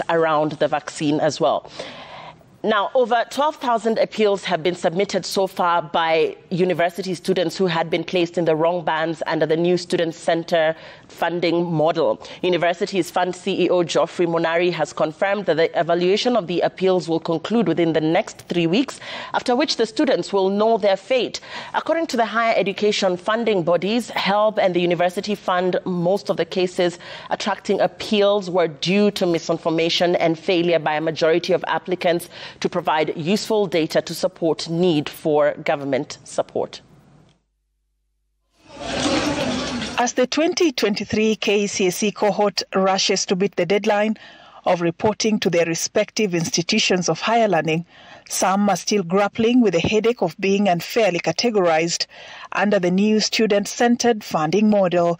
around the vaccine as well. Now, over 12,000 appeals have been submitted so far by university students who had been placed in the wrong bands under the new student center funding model. University's Fund CEO Geoffrey Monari has confirmed that the evaluation of the appeals will conclude within the next 3 weeks, after which the students will know their fate. According to the higher education funding bodies, HELB and the University Fund, most of the cases attracting appeals were due to misinformation and failure by a majority of applicants to provide useful data to support need for government support. As the 2023 KCSE cohort rushes to beat the deadline of reporting to their respective institutions of higher learning, some are still grappling with the headache of being unfairly categorized under the new student-centered funding model.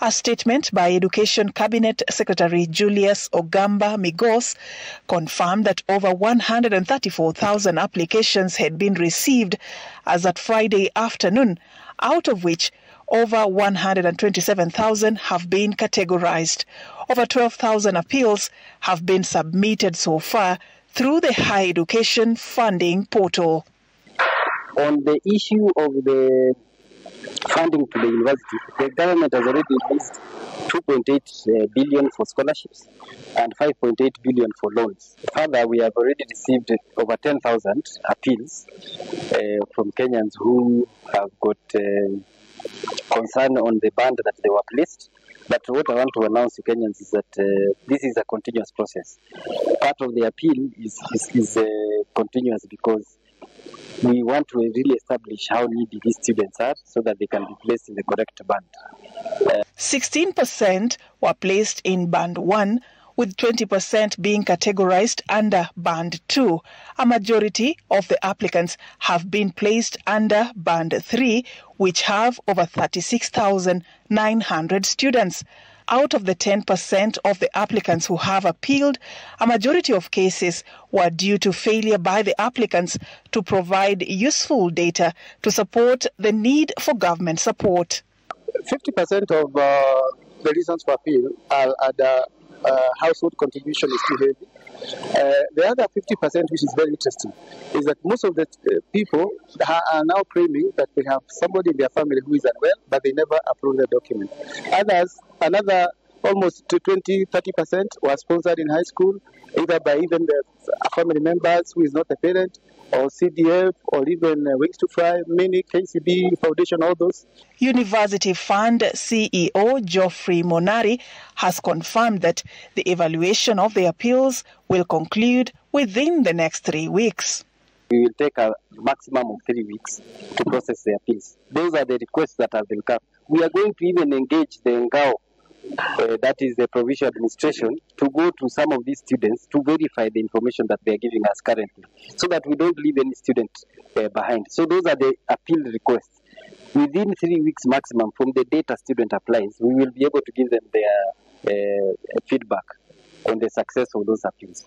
A statement by Education Cabinet Secretary Julius Ogamba Migos confirmed that over 134,000 applications had been received as at Friday afternoon, out of which over 127,000 have been categorized. Over 12,000 appeals have been submitted so far through the Higher Education Funding Portal. On the issue of the funding to the university, the government has already released 2.8 billion for scholarships and 5.8 billion for loans. Further, we have already received over 10,000 appeals from Kenyans who have got concern on the band that they were placed. But what I want to announce to Kenyans is that this is a continuous process. Part of the appeal is continuous because we want to really establish how needy these students are so that they can be placed in the correct band. 16% were placed in Band 1, with 20% being categorized under Band 2. A majority of the applicants have been placed under Band 3, which have over 36,900 students. Out of the 10% of the applicants who have appealed, a majority of cases were due to failure by the applicants to provide useful data to support the need for government support. 50% of the reasons for appeal are the household contribution is too heavy. The other 50%, which is very interesting, is that most of the people are now claiming that they have somebody in their family who is unwell, but they never approve the document. Others, another almost 20-30% were sponsored in high school, either by even the family members who is not a parent, or CDF, or even Wings to Fly, many KCB Foundation, all those. University Fund CEO Geoffrey Monari has confirmed that the evaluation of the appeals will conclude within the next 3 weeks. We will take a maximum of 3 weeks to process the appeals. Those are the requests that have been come. We are going to even engage the NGAO, that is the provincial administration, to go to some of these students to verify the information that they are giving us currently, so that we don't leave any student behind. So those are the appeal requests. Within 3 weeks maximum from the date a student applies, we will be able to give them their feedback on the success of those appeals.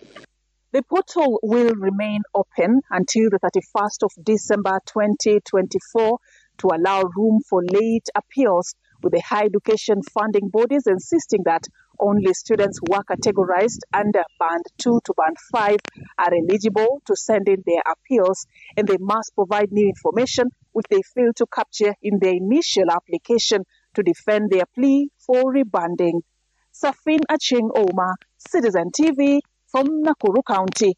The portal will remain open until the 31st of December 2024 to allow room for late appeals, with the higher education funding bodies insisting that only students who are categorized under Band 2 to Band 5 are eligible to send in their appeals, and they must provide new information which they fail to capture in their initial application to defend their plea for rebanding. Safin Acheng Oma, Citizen TV from Nakuru County.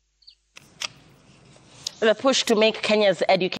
The push to make Kenya's education